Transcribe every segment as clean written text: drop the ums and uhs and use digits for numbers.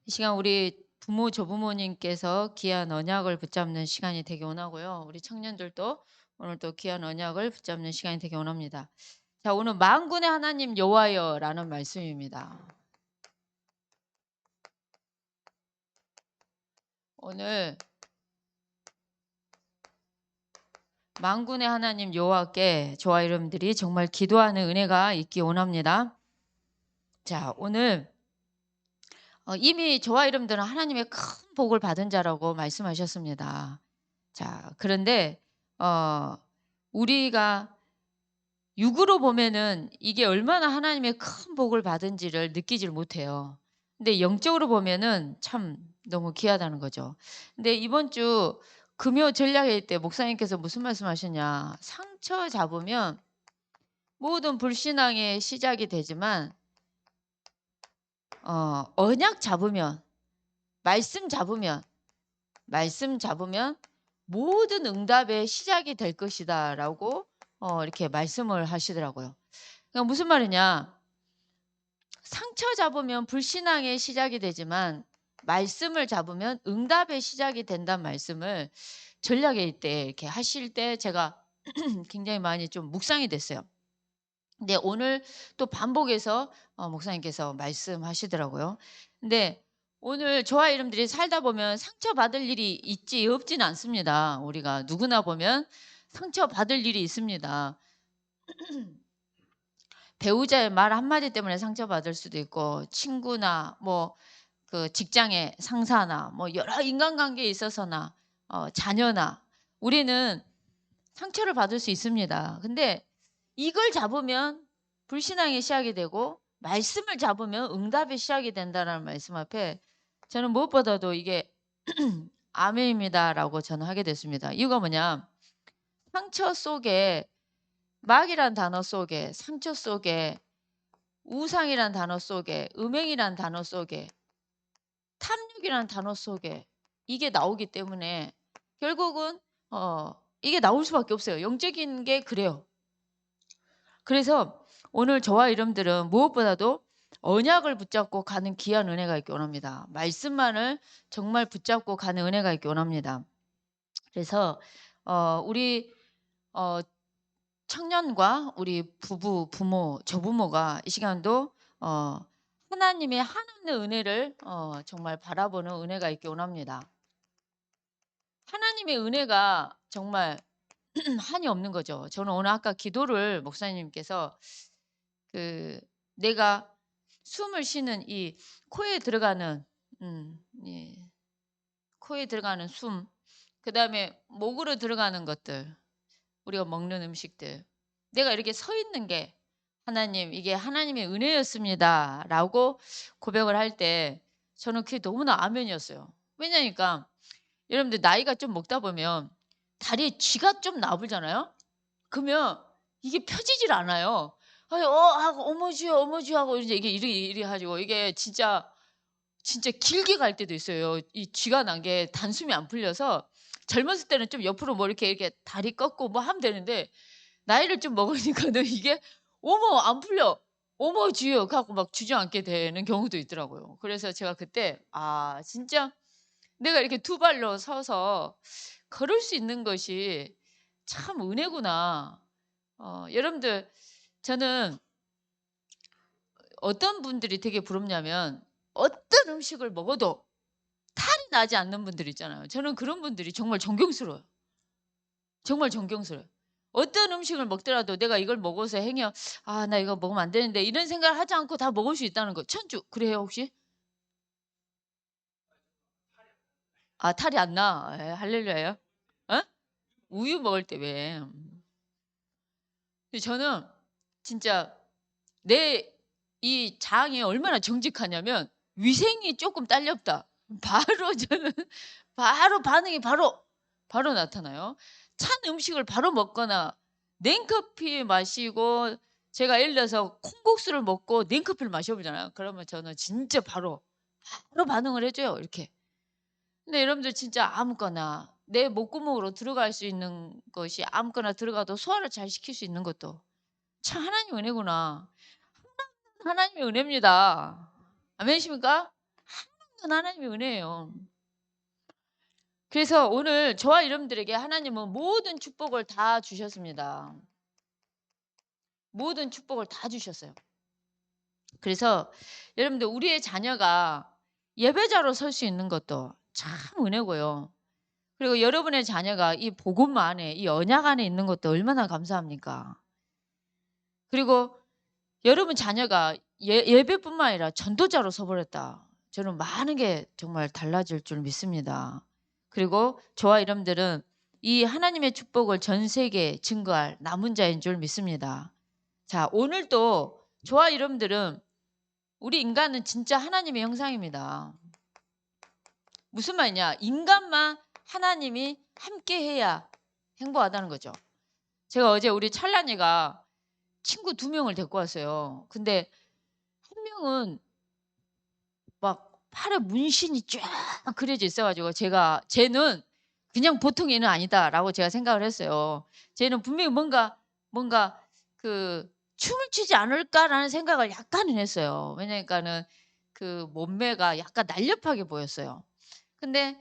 이 시간 우리 부모, 조부모님께서 귀한 언약을 붙잡는 시간이 되기 원하고요. 우리 청년들도 오늘 또 귀한 언약을 붙잡는 시간이 되기 원합니다. 자, 오늘 만군의 하나님 여호와여라는 말씀입니다. 오늘 만군의 하나님 여호와께 저와 여러분들이 정말 기도하는 은혜가 있기 원합니다. 자, 오늘 이미 저와 여러분들은 하나님의 큰 복을 받은 자라고 말씀하셨습니다. 자, 그런데 우리가 육으로 보면은 이게 얼마나 하나님의 큰 복을 받은지를 느끼지를 못해요. 근데 영적으로 보면은 참 너무 귀하다는 거죠. 근데 이번 주 금요 전략회의 때 목사님께서 무슨 말씀하셨냐? 상처 잡으면 모든 불신앙의 시작이 되지만 언약 잡으면 말씀 잡으면 모든 응답의 시작이 될 것이다라고 이렇게 말씀을 하시더라고요. 그러니까 무슨 말이냐? 상처 잡으면 불신앙의 시작이 되지만 말씀을 잡으면 응답의 시작이 된다는 말씀을 전략회의 때 이렇게 하실 때 제가 굉장히 많이 좀 묵상이 됐어요. 근데 오늘 또 반복해서 목사님께서 말씀하시더라고요. 근데 오늘 저와 여러분들이 살다 보면 상처받을 일이 있지 없지는 않습니다. 우리가 누구나 보면 상처받을 일이 있습니다. 배우자의 말 한마디 때문에 상처받을 수도 있고 친구나 뭐 그 직장의 상사나 뭐 여러 인간관계에 있어서나 자녀나 우리는 상처를 받을 수 있습니다. 근데 이걸 잡으면 불신앙의 시작이 되고 말씀을 잡으면 응답의 시작이 된다는 말씀 앞에 저는 무엇보다도 이게 아멘입니다라고 저는 하게 됐습니다. 이유가 뭐냐? 상처 속에 막이란 단어 속에 상처 속에 우상이란 단어 속에 음행이란 단어 속에 탐욕이란 단어 속에 이게 나오기 때문에 결국은 이게 나올 수밖에 없어요. 영적인 게 그래요. 그래서 오늘 저와 여러분들은 무엇보다도 언약을 붙잡고 가는 귀한 은혜가 있기 원합니다. 말씀만을 정말 붙잡고 가는 은혜가 있기 원합니다. 그래서 우리 청년과 우리 부부, 부모, 조부모가 이 시간도 하나님의 한없는 은혜를 정말 바라보는 은혜가 있기 원합니다. 하나님의 은혜가 정말 한이 없는 거죠. 저는 오늘 아까 기도를 목사님께서 내가 숨을 쉬는 이 코에 들어가는 이 코에 들어가는 숨, 그다음에 목으로 들어가는 것들, 우리가 먹는 음식들, 내가 이렇게 서 있는 게 하나님 이게 하나님의 은혜였습니다라고 고백을 할 때 저는 그게 너무나 아멘이었어요. 왜냐니까 여러분들 나이가 좀 먹다 보면 다리에 쥐가 좀 나불잖아요. 그러면 이게 펴지질 않아요. 아니, 하고 어머지요, 어머지요 하고 이제 이게 이리 가지고 이게 진짜 길게 갈 때도 있어요. 이 쥐가 난 게 단숨이 안 풀려서 젊었을 때는 좀 옆으로 뭐 이렇게 다리 꺾고 뭐 하면 되는데 나이를 좀 먹으니까는 이게 어머 안 풀려. 어머 쥐요. 갖고 막 주저앉게 되는 경우도 있더라고요. 그래서 제가 그때 진짜 내가 이렇게 두 발로 서서 걸을 수 있는 것이 참 은혜구나. 여러분들 저는 어떤 분들이 되게 부럽냐면 어떤 음식을 먹어도 탈이 나지 않는 분들 있잖아요. 저는 그런 분들이 정말 존경스러워요. 정말 존경스러워요. 어떤 음식을 먹더라도 내가 이걸 먹어서 행여 나 이거 먹으면 안 되는데 이런 생각을 하지 않고 다 먹을 수 있다는 거. 천주 그래요 혹시? 탈이 안 나. 할렐루야요. 어? 우유 먹을 때 왜? 근데 저는 진짜 내 이 장이 얼마나 정직하냐면 위생이 조금 딸렸다. 바로 저는 바로 반응이 바로 나타나요. 찬 음식을 바로 먹거나 냉커피 마시고 제가 예를 들어서 콩국수를 먹고 냉커피를 마셔보잖아요. 그러면 저는 진짜 바로 반응을 해줘요. 이렇게. 근데 여러분들 진짜 아무거나 내 목구멍으로 들어갈 수 있는 것이 아무거나 들어가도 소화를 잘 시킬 수 있는 것도 참 하나님 은혜구나. 하나님의 은혜입니다. 아멘이십니까? 하나님의 은혜예요. 그래서 오늘 저와 여러분들에게 하나님은 모든 축복을 다 주셨습니다. 모든 축복을 다 주셨어요. 그래서 여러분들 우리의 자녀가 예배자로 설 수 있는 것도 참 은혜고요. 그리고 여러분의 자녀가 이 복음 안에 이 언약 안에 있는 것도 얼마나 감사합니까? 그리고 여러분 자녀가 예배뿐만 아니라 전도자로 서버렸다. 저는 많은 게 정말 달라질 줄 믿습니다. 그리고 저와 여러분들은 이 하나님의 축복을 전 세계에 증거할 남은 자인 줄 믿습니다. 자, 오늘도 저와 여러분들은 우리 인간은 진짜 하나님의 형상입니다. 무슨 말이냐? 인간만 하나님이 함께 해야 행복하다는 거죠. 제가 어제 우리 찰란이가 친구 2명을 데리고 왔어요. 근데 한 명은 막 팔에 문신이 쫙 그려져 있어가지고 쟤는 그냥 보통 애는 아니다라고 제가 생각을 했어요. 쟤는 분명히 뭔가 그 춤을 추지 않을까라는 생각을 약간은 했어요. 왜냐니까는 그 몸매가 약간 날렵하게 보였어요. 근데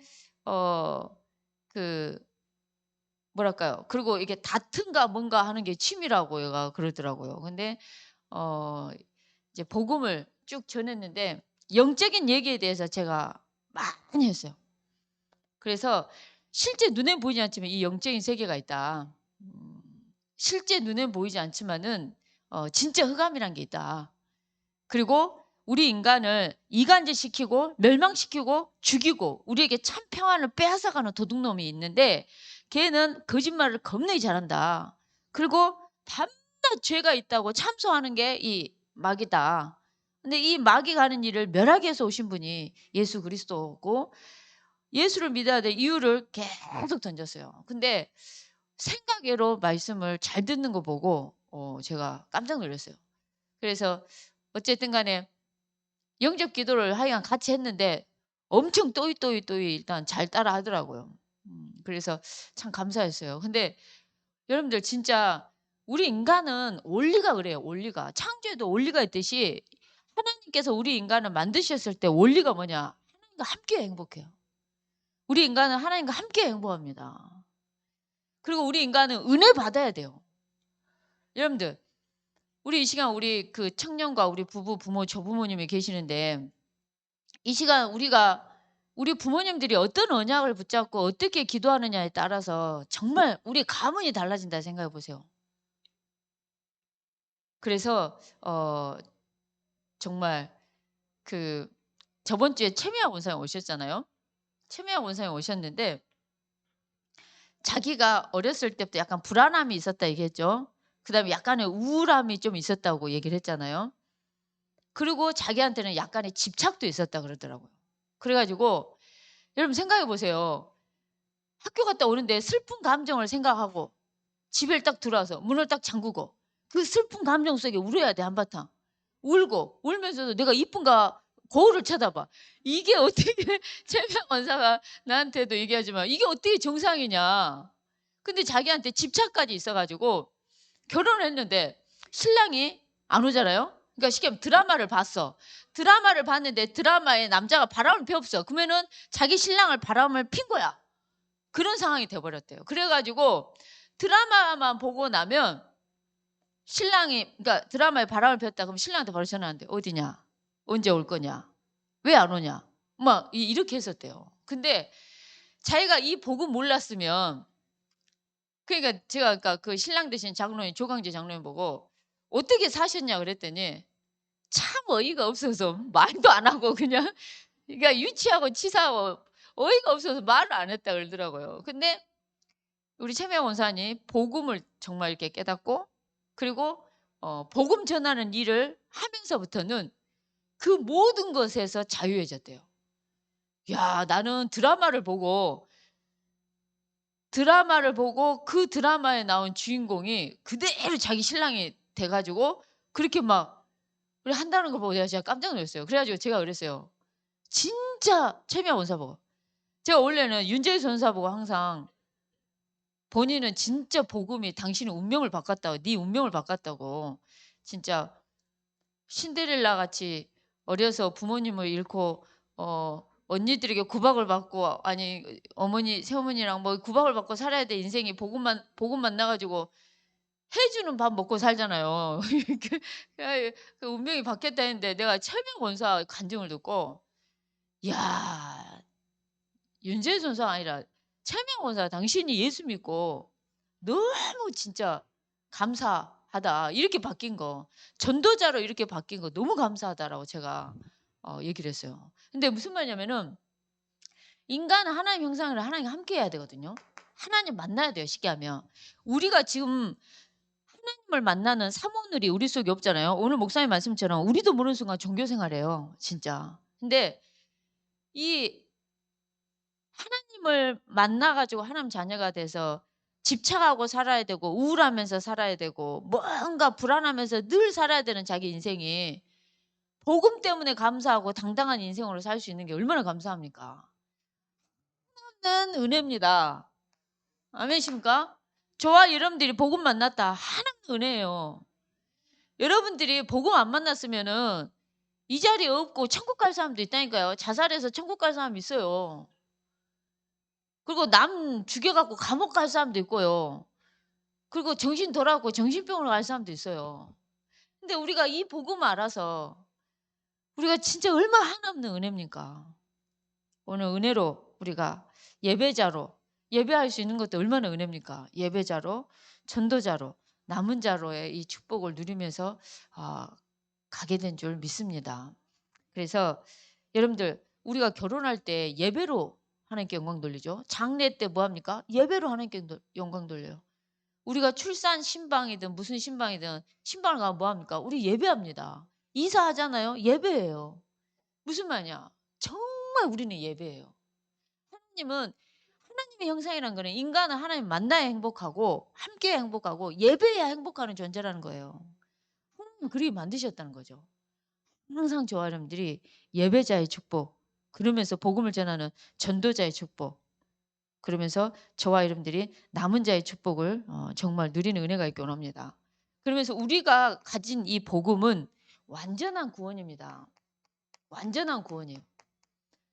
그 뭐랄까요? 그리고 이게 다튼가 뭔가 하는 게 취미라고 얘가 그러더라고요. 근데 어 이제 복음을 쭉 전했는데 영적인 얘기에 대해서 제가 많이 했어요. 그래서 실제 눈에 보이지 않지만 이 영적인 세계가 있다. 실제 눈에 보이지 않지만은 진짜 흑암이란 게 있다. 그리고 우리 인간을 이간질시키고 멸망시키고 죽이고 우리에게 참 평안을 빼앗아가는 도둑놈이 있는데 걔는 거짓말을 겁나게 잘한다. 그리고 밤낮 죄가 있다고 참소하는 게 이 마귀다. 근데 이 마귀가 하는 일을 멸하게 해서 오신 분이 예수 그리스도고 예수를 믿어야 될 이유를 계속 던졌어요. 근데 생각외로 말씀을 잘 듣는 거 보고 제가 깜짝 놀랐어요. 그래서 어쨌든 간에 영접 기도를 하여간 같이 했는데 엄청 또이 일단 잘 따라 하더라고요. 그래서 참 감사했어요. 근데 여러분들 진짜 우리 인간은 원리가 그래요. 원리가. 창조에도 원리가 있듯이 하나님께서 우리 인간을 만드셨을 때 원리가 뭐냐? 하나님과 함께 행복해요. 우리 인간은 하나님과 함께 행복합니다. 그리고 우리 인간은 은혜 받아야 돼요. 여러분들 우리 이 시간 우리 그 청년과 우리 부부, 부모, 조부모님이 계시는데 이 시간 우리 부모님들이 어떤 언약을 붙잡고 어떻게 기도하느냐에 따라서 정말 우리 가문이 달라진다 생각해 보세요. 그래서 정말 그 저번 주에 최미아 원사님 오셨잖아요. 최미아 원사님 오셨는데 자기가 어렸을 때부터 약간 불안함이 있었다 얘기했죠. 그다음에 약간의 우울함이 좀 있었다고 얘기를 했잖아요. 그리고 자기한테는 약간의 집착도 있었다 그러더라고요. 그래가지고 여러분 생각해 보세요. 학교 갔다 오는데 슬픈 감정을 생각하고 집에 딱 들어와서 문을 딱 잠그고 그 슬픈 감정 속에 울어야 돼 한바탕. 울고 울면서도 내가 이쁜가 거울을 쳐다봐. 이게 어떻게 최명 원사가 나한테도 얘기하지만 이게 어떻게 정상이냐. 근데 자기한테 집착까지 있어가지고 결혼을 했는데 신랑이 안 오잖아요. 그러니까 쉽게 말하면 드라마를 봤어. 드라마를 봤는데 드라마에 남자가 바람을 피웠어. 그러면은 자기 신랑을 바람을 핀 거야. 그런 상황이 돼버렸대요. 그래가지고 드라마만 보고 나면 신랑이 그러니까 드라마에 바람을 피웠다 그러면 신랑한테 바로 전화하는데 어디냐? 언제 올 거냐? 왜 안 오냐? 막 이렇게 했었대요. 근데 자기가 이 복음 몰랐으면 그러니까 제가 아까 그 신랑 되신 장로님 조강재 장로님 보고 어떻게 사셨냐 그랬더니 참 어이가 없어서 말도 안 하고 그냥 그러니까 유치하고 치사하고 어이가 없어서 말을 안 했다 그러더라고요. 근데 우리 최명 원사님 복음을 정말 이렇게 깨닫고 그리고 복음 전하는 일을 하면서부터는 그 모든 것에서 자유해졌대요. 야, 나는 드라마를 보고 그 드라마에 나온 주인공이 그대로 자기 신랑이 돼가지고 그렇게 막 한다는 걸 보고 내가 진짜 깜짝 놀랐어요. 그래가지고 제가 그랬어요. 진짜 최미아 원사 보고. 제가 원래는 윤재수 전사 보고 항상 본인은 진짜 복음이 당신의 운명을 바꿨다고, 네 운명을 바꿨다고. 진짜 신데렐라 같이 어려서 부모님을 잃고 언니들에게 구박을 받고 아니 어머니 새어머니랑 뭐 구박을 받고 살아야 돼 인생이 복음 만나 가지고 해 주는 밥 먹고 살잖아요. 이렇게 그 운명이 바뀌었다 했는데 내가 최명 원사 간증을 듣고 야 윤재인 선사가 아니라 최명 원사 당신이 예수 믿고 너무 진짜 감사하다. 이렇게 바뀐 거. 전도자로 이렇게 바뀐 거 너무 감사하다라고 제가 얘기를 했어요. 근데 무슨 말이냐면은 인간은 하나님 형상이라 하나님과 함께 해야 되거든요. 하나님 만나야 돼요, 쉽게 하면. 우리가 지금 하나님을 만나는 사모늘이 우리 속에 없잖아요. 오늘 목사님 말씀처럼 우리도 모르는 순간 종교 생활해요, 진짜. 근데 이 하나님을 만나 가지고 하나님 자녀가 돼서 집착하고 살아야 되고 우울하면서 살아야 되고 뭔가 불안하면서 늘 살아야 되는 자기 인생이 복음 때문에 감사하고 당당한 인생으로 살 수 있는 게 얼마나 감사합니까? 는 은혜입니다. 아멘이십니까? 저와 여러분들이 복음 만났다. 하나님 은혜예요. 여러분들이 복음 안 만났으면은 이 자리에 없고 천국 갈 사람도 있다니까요. 자살해서 천국 갈 사람 있어요. 그리고 남 죽여갖고 감옥 갈 사람도 있고요. 그리고 정신 돌아갖고 정신병원을 갈 사람도 있어요. 근데 우리가 이 복음을 알아서 우리가 진짜 얼마나 하나없는 은혜입니까? 오늘 은혜로 우리가 예배자로 예배할 수 있는 것도 얼마나 은혜입니까? 예배자로 전도자로 남은 자로의 이 축복을 누리면서 아, 가게 된 줄 믿습니다. 그래서 여러분들 우리가 결혼할 때 예배로 하나님께 영광 돌리죠. 장례 때 뭐 합니까? 예배로 하나님께 영광 돌려요. 우리가 출산 신방이든 무슨 신방이든 신방을 가면 뭐 합니까? 우리 예배합니다. 이사하잖아요. 예배예요. 무슨 말이냐? 정말 우리는 예배예요. 하나님은 하나님의 형상이라는 거는 인간은 하나님 만나야 행복하고 함께해야 행복하고 예배해야 행복하는 존재라는 거예요. 하나님은 그렇게 만드셨다는 거죠. 항상 저와 여러분들이 예배자의 축복 그러면서 복음을 전하는 전도자의 축복 그러면서 저와 여러분들이 남은 자의 축복을 정말 누리는 은혜가 있기 원합니다. 그러면서 우리가 가진 이 복음은 완전한 구원입니다. 완전한 구원이에요.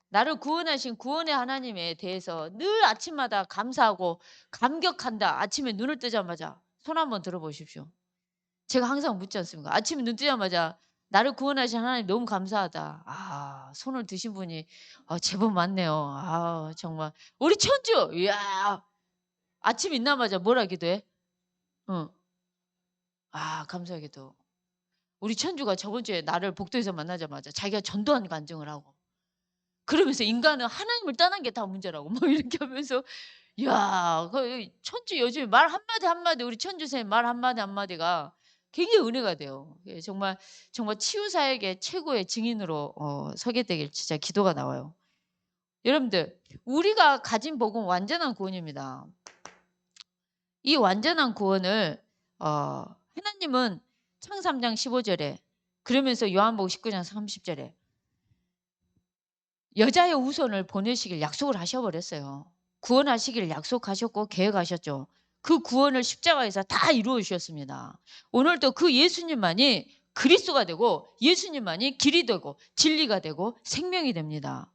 나를 구원하신 구원의 하나님에 대해서 늘 아침마다 감사하고 감격한다. 아침에 눈을 뜨자마자 손 한번 들어보십시오. 제가 항상 묻지 않습니까? 아침에 눈 뜨자마자 나를 구원하신 하나님 너무 감사하다. 아, 손을 드신 분이 제법 많네요. 아, 정말. 우리 천주, 이야, 아침 있나마자 뭐라 기도해? 어. 아, 감사 기도. 우리 천주가 저번 주에 나를 복도에서 만나자마자 자기가 전도한 간증을 하고 그러면서 인간은 하나님을 떠난 게 다 문제라고 뭐 이렇게 하면서 야, 그 천주 요즘에 말 한마디 한마디 우리 천주쌤 말 한마디 한마디가 굉장히 은혜가 돼요. 예, 정말 정말 치유 사역의 최고의 증인으로 서게 되길 진짜 기도가 나와요. 여러분들 우리가 가진 복은 완전한 구원입니다. 이 완전한 구원을 하나님은 창 3장 15절에 그러면서 요한복음 19장 30절에 여자의 후손을 보내시길 약속을 하셔버렸어요. 구원하시기를 약속하셨고 계획하셨죠. 그 구원을 십자가에서 다 이루어 주셨습니다. 오늘도 그 예수님만이 그리스도가 되고 예수님만이 길이 되고 진리가 되고 생명이 됩니다.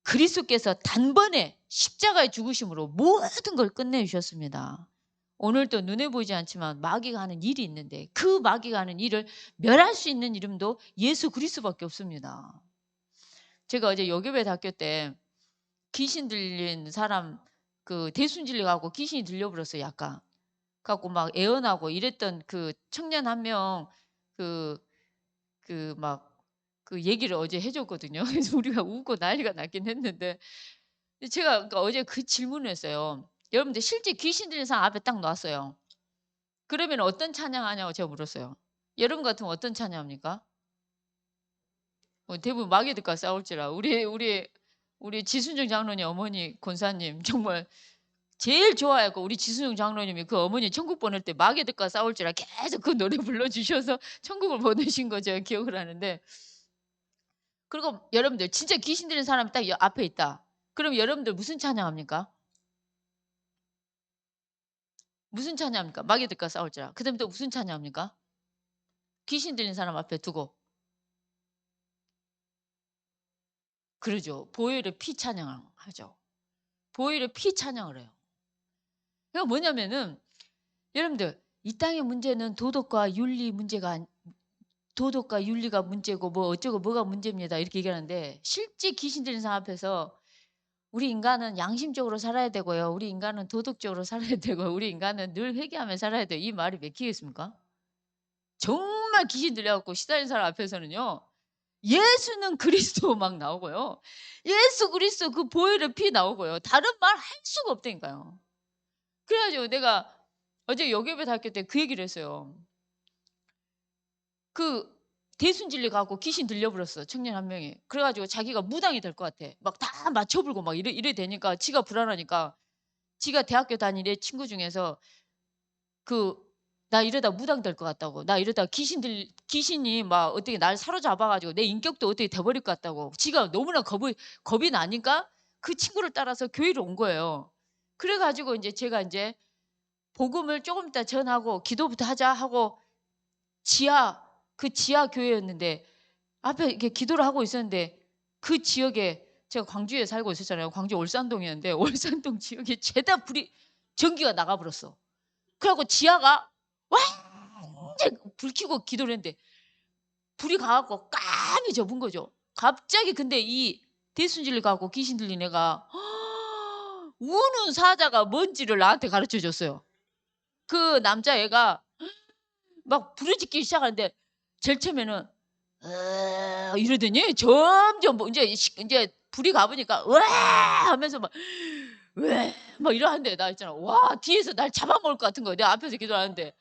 그리스도께서 단번에 십자가의 죽으심으로 모든 걸 끝내주셨습니다. 오늘도 눈에 보이지 않지만 마귀가 하는 일이 있는데 그 마귀가 하는 일을 멸할 수 있는 이름도 예수 그리스도밖에 없습니다. 제가 어제 요괴배 학교 때 귀신 들린 사람 그 대순진리 가고 귀신이 들려버렸어요. 약간 갖고 막 애원하고 이랬던 그 청년 한 명 막 그 얘기를 어제 해줬거든요. 그래서 우리가 웃고 난리가 났긴 했는데 제가 그러니까 어제 그 질문을 했어요. 여러분들 실제 귀신 들린 사람 앞에 딱 놨어요. 그러면 어떤 찬양하냐고 제가 물었어요. 여러분 같으면 어떤 찬양합니까? 대부분 마귀들과 싸울지라 우리 지순정 장로님 어머니 권사님 정말 제일 좋아했고 우리 지순정 장로님이 그 어머니 천국 보낼 때 마귀들과 싸울지라 계속 그 노래 불러주셔서 천국을 보내신 거 제가 기억을 하는데 그리고 여러분들 진짜 귀신 들린 사람이 딱 앞에 있다. 그럼 여러분들 무슨 찬양합니까? 무슨 찬양합니까? 마귀들과 싸울지라. 그 다음에 또 무슨 찬양합니까? 귀신 들린 사람 앞에 두고 그러죠. 보혈의 피 찬양하죠. 보혈의 피 찬양을 해요. 그게 뭐냐면은 여러분들 이 땅의 문제는 도덕과 윤리 문제가 도덕과 윤리가 문제고 뭐 어쩌고 뭐가 문제입니다. 이렇게 얘기하는데 실제 귀신 들린 사람 앞에서 우리 인간은 양심적으로 살아야 되고요. 우리 인간은 도덕적으로 살아야 되고 우리 인간은 늘 회개하며 살아야 돼요. 이 말이 맥히겠습니까? 정말 귀신 들려갖고 시달린 사람 앞에서는요. 예수는 그리스도 막 나오고요. 예수 그리스도 그 보혈의 피 나오고요. 다른 말 할 수가 없다니까요. 그래가지고 내가 어제 여교배 학교 때 그 얘기를 했어요. 그 대순진리 가고 귀신 들려버렸어. 청년 한 명이. 그래가지고 자기가 무당이 될 것 같아. 막 다 맞춰불고 막 이래 되니까 지가 불안하니까 지가 대학교 다니는 친구 중에서 그 나 이러다 무당 될 것 같다고. 나 이러다 귀신이 막 어떻게 날 사로잡아가지고 내 인격도 어떻게 돼버릴 것 같다고. 지가 너무나 겁이 나니까 그 친구를 따라서 교회로 온 거예요. 그래가지고 이제 제가 이제 복음을 조금 이따 전하고 기도부터 하자 하고 그 지하 교회였는데 앞에 이렇게 기도를 하고 있었는데 그 지역에 제가 광주에 살고 있었잖아요. 광주 올산동이었는데 올산동 지역에 죄다 전기가 나가버렸어. 그래갖고 지하가 완전 불 켜고 기도를 했는데 불이 가갖고 까매 접은 거죠. 갑자기 근데 이 대순질 가고 귀신 들린 애가 우는 사자가 뭔지를 나한테 가르쳐 줬어요. 그 남자애가 막 부르짖기 시작하는데 제일 처음에는 이러더니 점점 뭐 이제 불이 가보니까 와 하면서 막 이러는데 나 있잖아. 와 뒤에서 날 잡아먹을 것 같은 거야. 내가 앞에서 기도하는데.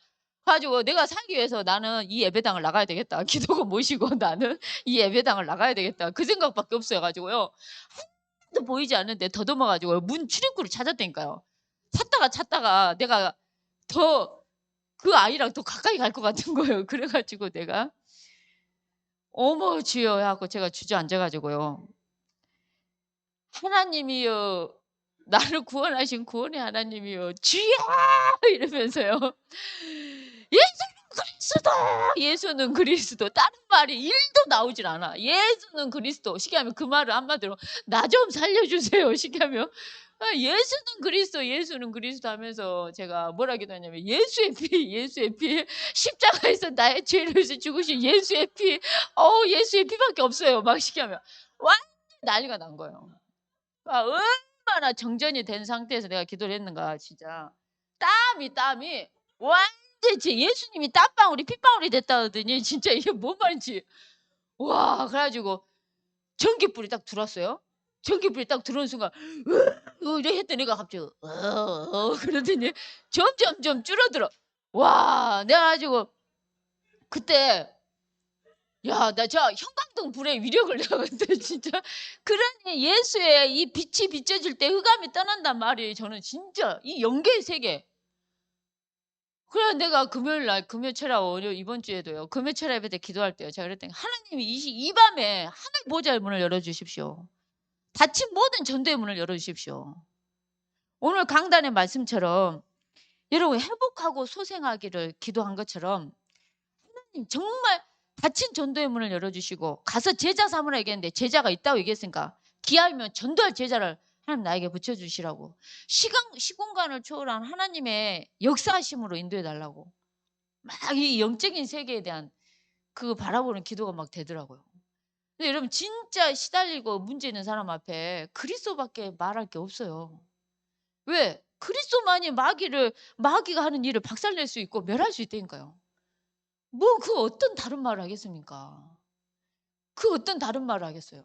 가지고 내가 살기 위해서 나는 이 예배당을 나가야 되겠다. 기도가 모시고 나는 이 예배당을 나가야 되겠다. 그 생각밖에 없어요. 가지고요. 하나도 보이지 않는데 더듬어 가지고 문 출입구를 찾았다니까요. 찾다가 내가 더 그 아이랑 더 가까이 갈 것 같은 거예요. 그래가지고 내가 어머 주여 하고 제가 주저앉아 가지고요. 하나님이여 나를 구원하신 구원의 하나님이여 주여 이러면서요. 예수는 그리스도 다른 말이 1도 나오질 않아. 예수는 그리스도 쉽게 하면 그 말을 한마디로 나 좀 살려주세요 쉽게 하면 예수는 그리스도 하면서 제가 뭐라 기도하냐면 예수의 피 십자가에서 나의 죄를 위해서 죽으신 예수의 피 예수의 피밖에 없어요 막 쉽게 하면 완전 난리가 난 거예요. 얼마나 정전이 된 상태에서 내가 기도를 했는가 진짜 땀이 완전 제 예수님이 땀방울이 핏방울이 됐다 하더니 진짜 이게 뭔 말인지 와 그래가지고 전기불이 딱 들어왔어요. 전기불이 딱 들어오는 순간 이래 했더니 내가 갑자기 그러더니 점점 줄어들어. 와 내가 가지고 그때 야 나 저 형광등 불의 위력을 내가 그때 진짜 그러니 예수의 이 빛이 비춰질 때 흑암이 떠난단 말이에요. 저는 진짜 이 영계의 세계. 그래 내가 금요일 날 금요철야 월요 이번 주에도요. 금요철야 예배 때 기도할 때요. 제가 그랬더니 하나님이 이 밤에 하늘 보좌의 문을 열어 주십시오. 닫힌 모든 전도의 문을 열어 주십시오. 오늘 강단의 말씀처럼 여러분 회복하고 소생하기를 기도한 것처럼 하나님 정말 닫힌 전도의 문을 열어주시고 가서 제자 삼으라 얘기했는데 제자가 있다고 얘기했으니까 기하면 전도할 제자를 하나님 나에게 붙여주시라고 시공간을 초월한 하나님의 역사하심으로 인도해 달라고 막 이 영적인 세계에 대한 그 바라보는 기도가 막 되더라고요. 근데 여러분 진짜 시달리고 문제 있는 사람 앞에 그리스도밖에 말할 게 없어요. 왜? 그리스도만이 마귀가 하는 일을 박살낼 수 있고 멸할 수 있다니까요. 뭐 그 어떤 다른 말을 하겠습니까? 그 어떤 다른 말을 하겠어요?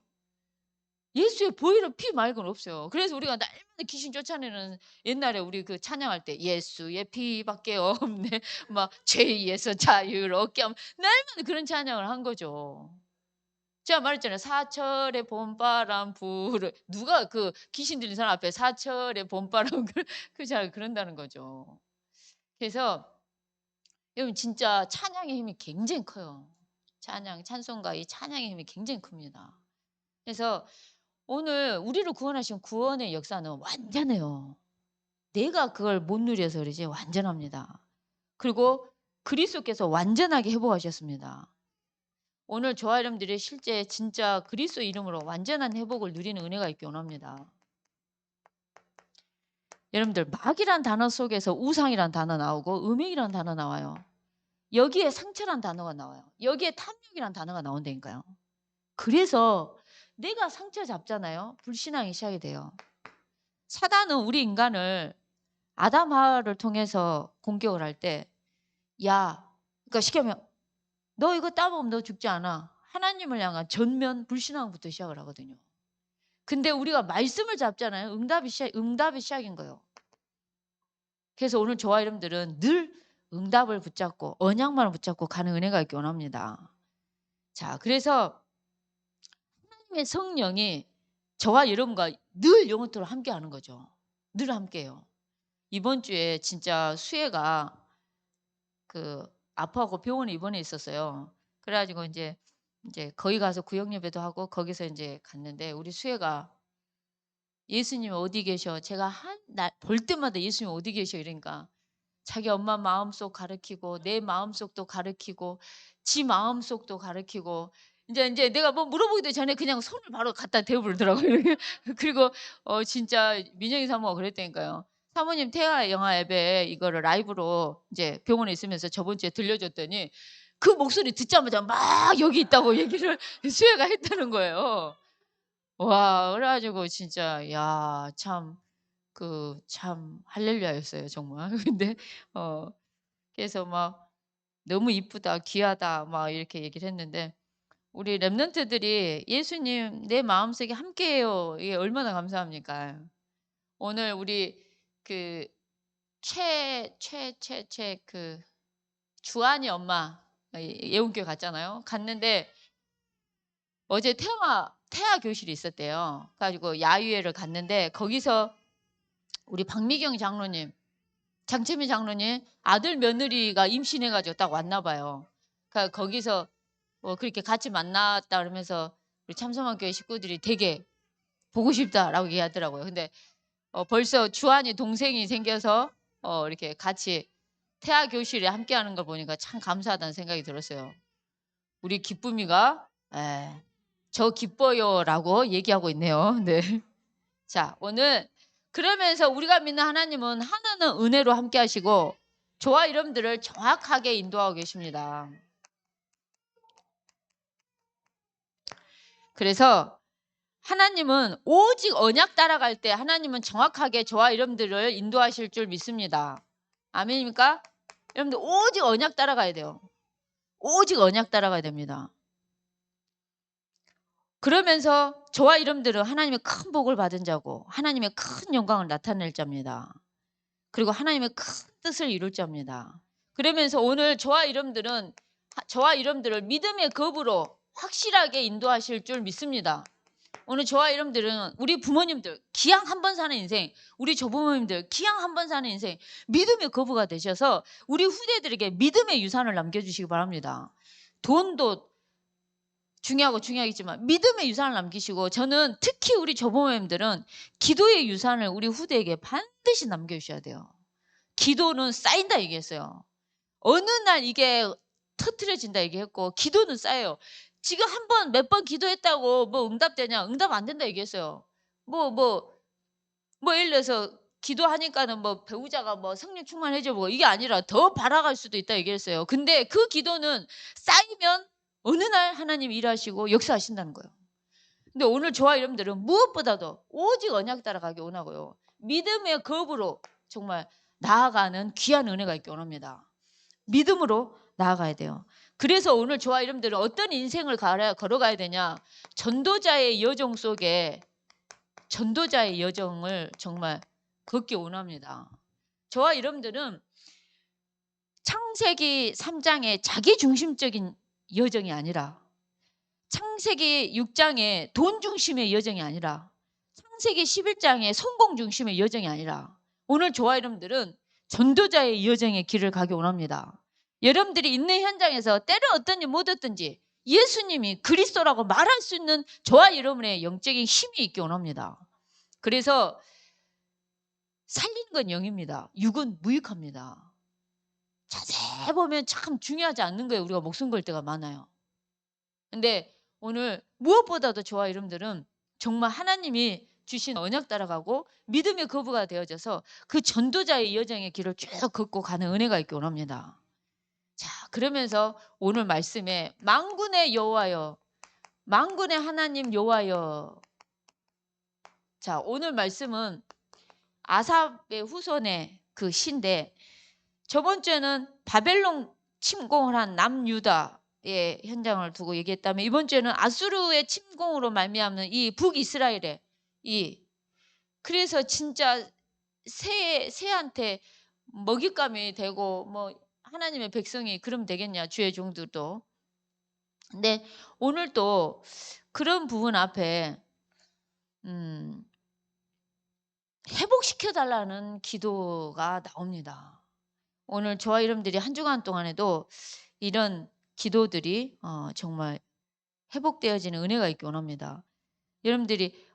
예수의 보혈의 피 말고는 없어요. 그래서 우리가 날마다 귀신 쫓아내는 옛날에 우리 그 찬양할 때 예수의 피밖에 없네. 막 죄에서 자유를 얻게 하면 날마다 그런 찬양을 한 거죠. 제가 말했잖아요. 사철의 봄바람 부를 누가 그 귀신 들린 사람 앞에 사철의 봄바람 잘 그런다는 거죠. 그래서 여러분 진짜 찬양의 힘이 굉장히 커요. 찬송가 이 찬양의 힘이 굉장히 큽니다. 그래서 오늘 우리를 구원하신 구원의 역사는 완전해요. 내가 그걸 못 누려서 그러지 완전합니다. 그리고 그리스도께서 완전하게 회복하셨습니다. 오늘 저와 여러분들이 실제 진짜 그리스도 이름으로 완전한 회복을 누리는 은혜가 있기 원합니다. 여러분들 막이란 단어 속에서 우상이란 단어 나오고 음행이란 단어 나와요. 여기에 상처란 단어가 나와요. 여기에 탐욕이란 단어가 나온다니까요. 그래서 내가 상처 잡잖아요. 불신앙이 시작이 돼요. 사단은 우리 인간을 아담 하와를 통해서 공격을 할 때, 야, 그러니까 쉽게 하면 너 이거 따먹으면 너 죽지 않아. 하나님을 향한 전면 불신앙부터 시작을 하거든요. 근데 우리가 말씀을 잡잖아요. 응답이 시작인 거예요. 그래서 오늘 저와 여러분들은 늘 응답을 붙잡고 언약만을 붙잡고 가는 은혜가 있기 원합니다. 자, 그래서 하나님의 성령이 저와 여러분과 늘 영원토록 함께 하는 거죠. 늘 함께해요. 이번 주에 진짜 수혜가 아파하고 병원에 입원해 있었어요. 그래가지고 이제 거기 가서 구역 예배도 하고 거기서 이제 갔는데 우리 수혜가 예수님 어디 계셔? 제가 한 날 볼 때마다 예수님 어디 계셔? 이러니까 자기 엄마 마음속 가르치고 내 마음속도 가르치고 지 마음속도 가르치고 이제 내가 뭐 물어보기도 전에 그냥 손을 바로 갖다 대버리더라고요. 그리고 진짜 민영이 사모가 그랬다니까요. 사모님 태아 영화 예배 이거를 라이브로 이제 병원에 있으면서 저번 주에 들려줬더니 그 목소리 듣자마자 막 여기 있다고 얘기를 수혜가 했다는 거예요. 와, 그래가지고 진짜 야, 참 할렐루야였어요, 정말. 근데 어 그래서 막 너무 이쁘다, 귀하다 막 이렇게 얘기를 했는데 우리 랩런트들이 예수님 내 마음속에 함께해요. 이게 얼마나 감사합니까? 오늘 우리 그 주한이 엄마 예운교회 갔잖아요. 갔는데 어제 태아 교실이 있었대요. 그래가지고 야유회를 갔는데 거기서 우리 박미경 장로님, 장채민 장로님 아들 며느리가 임신해가지고 딱 왔나 봐요. 그러니까 거기서 그렇게 같이 만났다 그러면서 우리 참소만교회 식구들이 되게 보고 싶다라고 얘기하더라고요. 근데 벌써 주한이 동생이 생겨서 이렇게 같이 태아 교실에 함께하는 걸 보니까 참 감사하다는 생각이 들었어요. 우리 기쁨이가 저 기뻐요라고 얘기하고 있네요. 네. 자, 오늘 그러면서 우리가 믿는 하나님은 하나는 은혜로 함께 하시고 저와 여러분들을 정확하게 인도하고 계십니다. 그래서 하나님은 오직 언약 따라갈 때 하나님은 정확하게 저와 여러분들을 인도하실 줄 믿습니다. 아멘입니까? 여러분들 오직 언약 따라가야 돼요. 오직 언약 따라가야 됩니다. 그러면서 저와 여러분들은 하나님의 큰 복을 받은 자고 하나님의 큰 영광을 나타낼 자입니다. 그리고 하나님의 큰 뜻을 이룰 자입니다. 그러면서 오늘 저와 여러분들을 믿음의 겁으로 확실하게 인도하실 줄 믿습니다. 오늘 저와 여러분들은 우리 부모님들 기양 한 번 사는 인생, 우리 조부모님들 기양 한 번 사는 인생 믿음의 거부가 되셔서 우리 후대들에게 믿음의 유산을 남겨주시기 바랍니다. 돈도 중요하겠지만 믿음의 유산을 남기시고 저는 특히 우리 조부모님들은 기도의 유산을 우리 후대에게 반드시 남겨주셔야 돼요. 기도는 쌓인다 얘기했어요. 어느 날 이게 터트려진다 얘기했고 기도는 쌓여요. 지금 몇 번 기도했다고 뭐 응답되냐? 응답 안 된다 얘기했어요. 예를 들어서 기도하니까는 뭐 배우자가 뭐 성령 충만해져보고 이게 아니라 더 바라갈 수도 있다 얘기했어요. 근데 그 기도는 쌓이면 어느 날 하나님 일하시고 역사하신다는 거예요. 근데 오늘 저와 여러분들은 무엇보다도 오직 언약 따라가기 원하고요. 믿음의 겁으로 정말 나아가는 귀한 은혜가 있기 원합니다. 믿음으로 나아가야 돼요. 그래서 오늘 저와 여러분들은 어떤 인생을 걸어가야 되냐? 전도자의 여정을 정말 걷기 원합니다. 저와 여러분들은 창세기 3장의 자기중심적인 여정이 아니라 창세기 6장의 돈 중심의 여정이 아니라 창세기 11장의 성공 중심의 여정이 아니라 오늘 저와 여러분들은 전도자의 여정의 길을 가기 원합니다. 여러분들이 있는 현장에서 때로 어떤지 못 어떤지 예수님이 그리스도라고 말할 수 있는 저와 여러분의 영적인 힘이 있기 원합니다. 그래서 살리는 건 영입니다. 육은 무익합니다. 자세히 보면 참 중요하지 않는 거예요. 우리가 목숨 걸 때가 많아요. 근데 오늘 무엇보다도 저와 여러분들은 정말 하나님이 주신 언약 따라가고 믿음의 거부가 되어져서 그 전도자의 여정의 길을 쭉 걷고 가는 은혜가 있기 원합니다. 자, 그러면서 오늘 말씀에 만군의 여호와여, 만군의 하나님 여호와여. 자, 오늘 말씀은 아삽의 후손의 그 시인데, 저번 주에는 바벨론 침공을 한 남유다의 현장을 두고 얘기했다면, 이번 주에는 아수르의 침공으로 말미암는 이 북이스라엘의 그래서 진짜 새한테 먹잇감이 되고 뭐 하나님의 백성이 그럼 되겠냐, 주의 종들도. 근데 오늘 또 그런 부분 앞에 회복시켜 달라는 기도가 나옵니다. 오늘 저와 여러분들이 한 주간 동안에도 이런 기도들이 정말 회복되어지는 은혜가 있기 원합니다. 여러분들이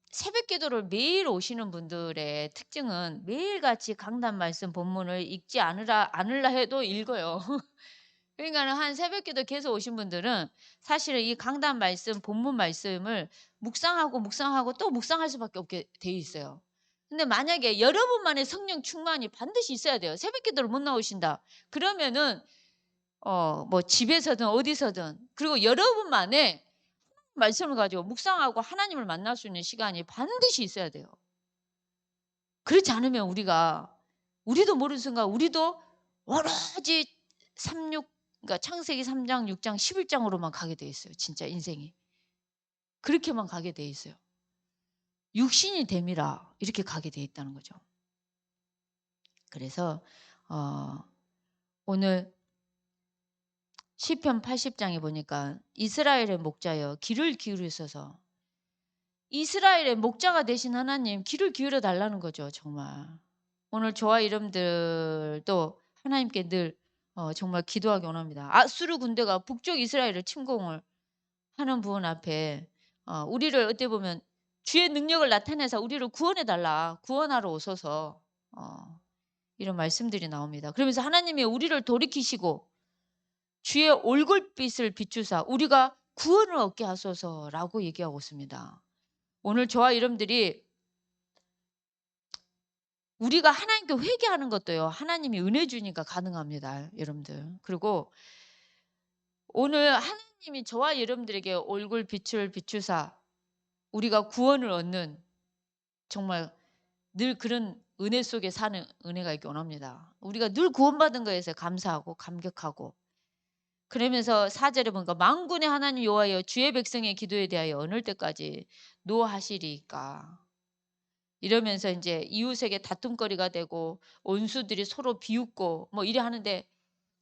새벽 기도를 매일 오시는 분들의 특징은 매일같이 강단 말씀 본문을 읽지 않으라 해도 읽어요. 그러니까 한 새벽 기도 계속 오신 분들은 사실은 이 강단 말씀, 본문 말씀을 묵상하고 또 묵상할 수밖에 없게 돼 있어요. 근데 만약에 여러분만의 성령 충만이 반드시 있어야 돼요. 새벽 기도를 못 나오신다. 그러면은 뭐 집에서든 어디서든, 그리고 여러분만의 말씀을 가지고 묵상하고 하나님을 만날 수 있는 시간이 반드시 있어야 돼요. 그렇지 않으면 우리도 모르는 순간 우리도 오로지 그러니까 창세기 3장, 6장, 11장으로만 가게 돼 있어요. 진짜 인생이. 그렇게만 가게 돼 있어요. 육신이 됨이라 이렇게 가게 돼 있다는 거죠. 그래서 오늘 시편 80장에 보니까 이스라엘의 목자여 귀를 기울이소서. 이스라엘의 목자가 되신 하나님 귀를 기울여 달라는 거죠. 정말 오늘 저와 여러분들도 하나님께 늘 정말 기도하기 원합니다. 아수르 군대가 북쪽 이스라엘을 침공을 하는 부분 앞에 우리를 어떻게 보면 주의 능력을 나타내서 우리를 구원해 달라, 구원하러 오소서, 이런 말씀들이 나옵니다. 그러면서 하나님이 우리를 돌이키시고 주의 얼굴빛을 비추사 우리가 구원을 얻게 하소서라고 얘기하고 있습니다. 오늘 저와 여러분들이 우리가 하나님께 회개하는 것도요, 하나님이 은혜 주니까 가능합니다, 여러분들. 그리고 오늘 하나님이 저와 여러분들에게 얼굴 빛을 비추사 우리가 구원을 얻는, 정말 늘 그런 은혜 속에 사는 은혜가 있기 원합니다. 우리가 늘 구원받은 것에서 감사하고 감격하고, 그러면서 4절에 보니까 만군의 하나님 여호와여 주의 백성의 기도에 대하여 어느 때까지 노하시리까, 이러면서 이제 이웃에게 다툼거리가 되고 원수들이 서로 비웃고 뭐 이래 하는데,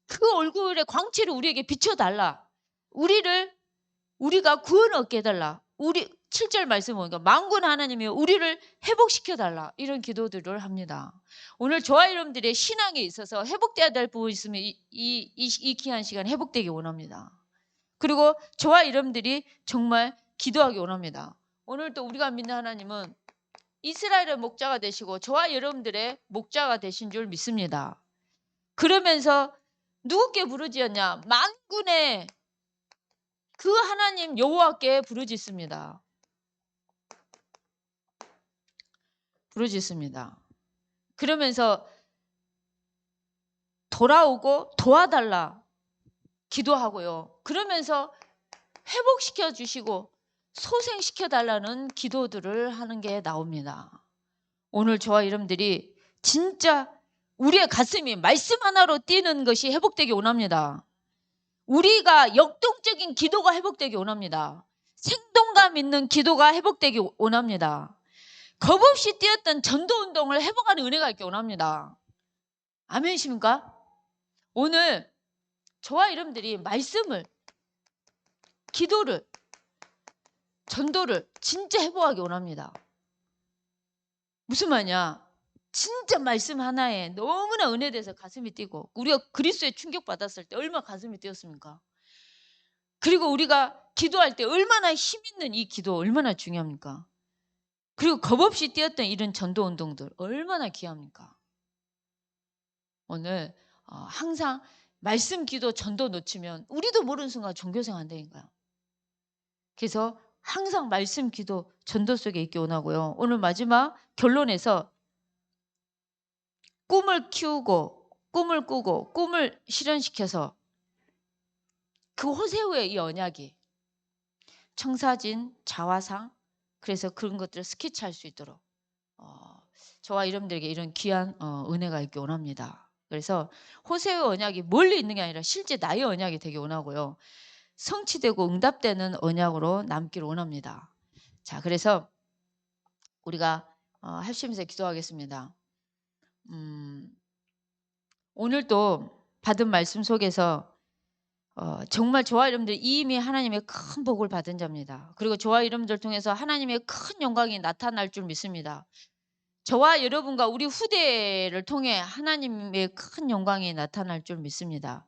그 얼굴의 광채를 우리에게 비춰달라, 우리가 구원을 얻게 해달라, 7절 말씀 보니까 만군 하나님이 우리를 회복시켜달라, 이런 기도들을 합니다. 오늘 저와 여러분들의 신앙에 있어서 회복돼야 될 부분이 있으면 이 귀한 시간 회복되기 원합니다. 그리고 저와 여러분들이 정말 기도하기 원합니다. 오늘 또 우리가 믿는 하나님은 이스라엘의 목자가 되시고 저와 여러분들의 목자가 되신 줄 믿습니다. 그러면서 누구께 부르짖었냐? 만군의 그 하나님 여호와께 부르짖습니다. 그러면서 돌아오고 도와달라 기도하고요. 그러면서 회복시켜 주시고 소생시켜 달라는 기도들을 하는 게 나옵니다. 오늘 저와 여러분들이 진짜 우리의 가슴이 말씀 하나로 뛰는 것이 회복되기 원합니다. 우리가 역동적인 기도가 회복되기 원합니다. 생동감 있는 기도가 회복되기 원합니다. 겁없이 뛰었던 전도운동을 회복하는 은혜가 있기 원합니다. 아멘이십니까? 오늘 저와 여러분들이 말씀을, 기도를, 전도를 진짜 회복하기 원합니다. 무슨 말이냐? 진짜 말씀 하나에 너무나 은혜돼서 가슴이 뛰고, 우리가 그리스도에 충격받았을 때 얼마나 가슴이 뛰었습니까? 그리고 우리가 기도할 때 얼마나 힘 있는 이 기도 얼마나 중요합니까? 그리고 겁없이 뛰었던 이런 전도 운동들 얼마나 귀합니까? 오늘 항상 말씀 기도 전도 놓치면 우리도 모르는 순간 종교생 안 되는 거야. 그래서 항상 말씀 기도 전도 속에 있기 원하고요. 오늘 마지막 결론에서 꿈을 키우고 꿈을 꾸고 꿈을 실현시켜서 그 호세오의 이 언약이 청사진, 자화상, 그래서 그런 것들을 스케치할 수 있도록 저와 여러분들에게 이런 귀한 은혜가 있기 원합니다. 그래서 호세오의 언약이 멀리 있는 게 아니라 실제 나의 언약이 되기 원하고요. 성취되고 응답되는 언약으로 남기를 원합니다. 자, 그래서 우리가 합심해서 기도하겠습니다. 오늘도 받은 말씀 속에서 정말 저와 여러분들 이미 하나님의 큰 복을 받은 자입니다. 그리고 저와 여러분들 통해서 하나님의 큰 영광이 나타날 줄 믿습니다. 저와 여러분과 우리 후대를 통해 하나님의 큰 영광이 나타날 줄 믿습니다.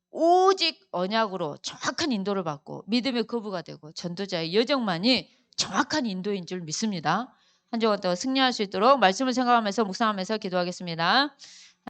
오직 언약으로 정확한 인도를 받고 믿음의 거부가 되고 전도자의 여정만이 정확한 인도인 줄 믿습니다. 한 주간 더 승리할 수 있도록 말씀을 생각하면서 묵상하면서 기도하겠습니다.